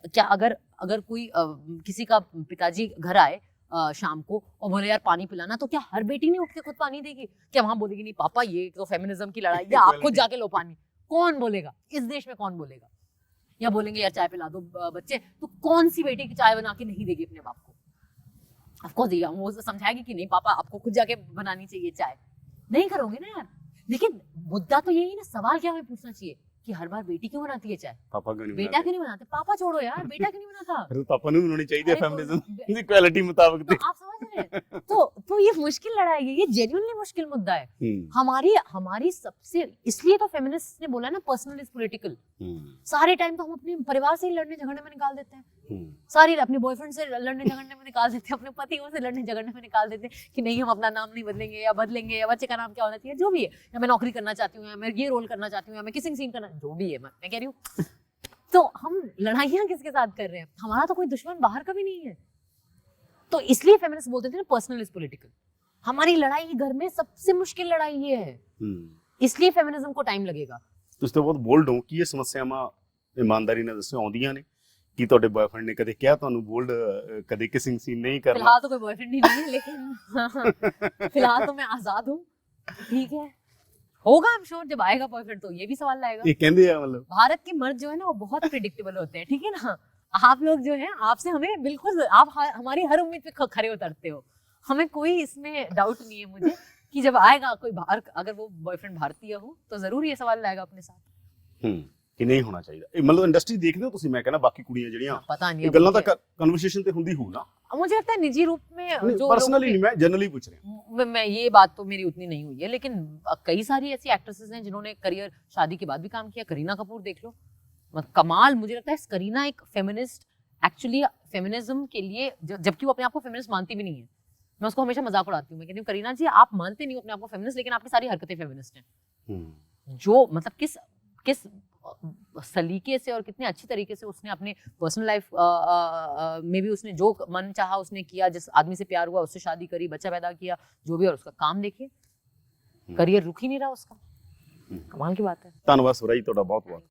S1: क्या अगर कोई किसी का पिताजी घर आए शाम को और बोले यार पानी पिलाना, तो क्या हर बेटी नहीं उठ के खुद पानी देगी? क्या वहां बोलेगी नहीं पापा ये तो फेमिनिज्म की लड़ाई है, आप खुद जाके लो पानी? कौन बोलेगा? इस देश में कौन बोलेगा? या बोलेंगे यार चाय पिला दो बच्चे, तो कौन सी बेटी की चाय बना के नहीं देगी अपने बाप को? ऑफ कोर्स देगा, वो समझाएगी कि नहीं पापा आपको खुद जाके बनानी चाहिए चाय। नहीं करोगे ना यार। लेकिन मुद्दा तो यही ना, सवाल क्या हमें पूछना चाहिए कि हर बार बेटी क्यों बनाती है चाय? पापा क्यों नहीं बनाते? बेटा क्यों नहीं बनाते? पापा छोड़ो यार, बेटा क्यों नहीं बनाता? अरे पापा ने बनानी चाहिए फेमिनिज्म इक्वालिटी मुताबिक। तो आप समझ रहे हैं? तो ये मुश्किल लड़ाई है, ये जेन्युइनली मुश्किल मुद्दा है। हमारी सबसे, इसलिए तो फेमिनिस्ट ने बोला ना पर्सनल इज पॉलिटिकल। सारे टाइम तो हम अपने परिवार से ही लड़ने झगड़ने में निकाल देते हैं, सारी अपने बॉयफ्रेंड से लड़ने झगड़ने में निकाल देते हैं, अपने पतियों से लड़ने झगड़ने में निकाल देते हैं कि नहीं हम अपना नाम नहीं बदलेंगे या बदलेंगे, या बच्चे का नाम क्या होना चाहिए, जो भी है, या मैं नौकरी करना चाहती हूँ, या मैं ये रोल करना चाहती हूँ, या मैं किसिंग सीन करना, जो भी है मैं कह रही हूँ। तो हम लड़ाइयाँ किसके साथ कर रहे हैं? हमारा तो कोई दुश्मन बाहर का भी नहीं है। तो इसलिए फेमिनिस्ट बोलते थे ना पर्सनल इज पॉलिटिकल। हमारी लड़ाई घर में सबसे मुश्किल लड़ाई ये है, इसलिए फेमिनिज्म को टाइम लगेगा।
S2: ਤੁਸੀਂ ਤਾਂ ਬਹੁਤ ਬੋਲਡ ਹੋ ਕਿ ਇਹ ਸਮੱਸਿਆਵਾਂ ਇਮਾਨਦਾਰੀ ਨਾਲ ਦੱਸੋ ਆਉਂਦੀਆਂ ਨੇ कि ਤੁਹਾਡੇ ਬॉयਫ੍ਰੈਂਡ ਨੇ ਕਦੇ ਕਿਹਾ ਤੁਹਾਨੂੰ ਬੋਲਡ ਕਦੇ ਕਿਸਿੰਗ ਸੀਨ नहीं करना?
S1: फिलहाल तो कोई बॉयफ्रेंड ही नहीं है, लेकिन फिलहाल तो मैं आजाद हूँ, ठीक है। होगा I'm sure, जब आएगा बॉयफ्रेंड तो ये भी सवाल लाएगा।
S2: ये कहते हैं मतलब
S1: भारत के मर्द जो है ना वो बहुत प्रिडिक्टेबल होते हैं, ठीक है ना। आप लोग जो है, आपसे हमें बिल्कुल, आप हमारी हर उम्मीद पे खरे उतरते हो, हमें कोई इसमें डाउट नहीं है मुझे कि जब आएगा कोई बाहर, अगर वो बॉयफ्रेंड भारतीय हो तो जरूर ये सवाल लाएगा अपने साथ
S2: कि नहीं होना चाहिए। ਇਹ ਮਤਲਬ ਇੰਡਸਟਰੀ ਦੇਖਦੇ ਹੋ ਤੁਸੀਂ? मैं कहना बाकी ਕੁੜੀਆਂ ਜਿਹੜੀਆਂ
S1: पता नहीं,
S2: ਗੱਲਾਂ ਤਾਂ ਕਨਵਰਸੇਸ਼ਨ ਤੇ ਹੁੰਦੀ ਹੋਊ ना।
S1: मुझे लगता है निजी रूप में जो
S2: पर्सनली नहीं, मैं जनरली पूछ रहा हूं।
S1: मैं ये बात तो मेरी उतनी नहीं हुई है, लेकिन कई सारी ऐसी एक्ट्रेसेस हैं जिन्होंने करियर शादी के बाद भी काम किया। करीना कपूर देख लो, कमाल। मुझे लगता है करीना एक फेमिनिस्ट, एक्चुअली फेमिनिज्म के लिए, जबकि वो अपने आप को फेमिनिस्ट मानती भी नहीं है। मैं उसको हमेशा मजाक उड़ाती हूँ, मैं कहती हूँ करीना जी आप मानते नहीं हो अपने आप को फेमिनिस्ट, लेकिन आपकी सारी हरकतें फेमिनिस्ट हैं। जो मतलब किस सलीके से और कितने अच्छी तरीके से उसने अपने पर्सनल लाइफ में भी उसने जो मन चाहा उसने किया, जिस आदमी से प्यार हुआ उससे शादी करी, बच्चा पैदा किया, जो भी, और उसका काम देखिए, करियर रुक ही नहीं रहा उसका। कमाल की बात है।
S2: धन्यवाद सुराई, ਤੁਹਾਡਾ बहुत बहुत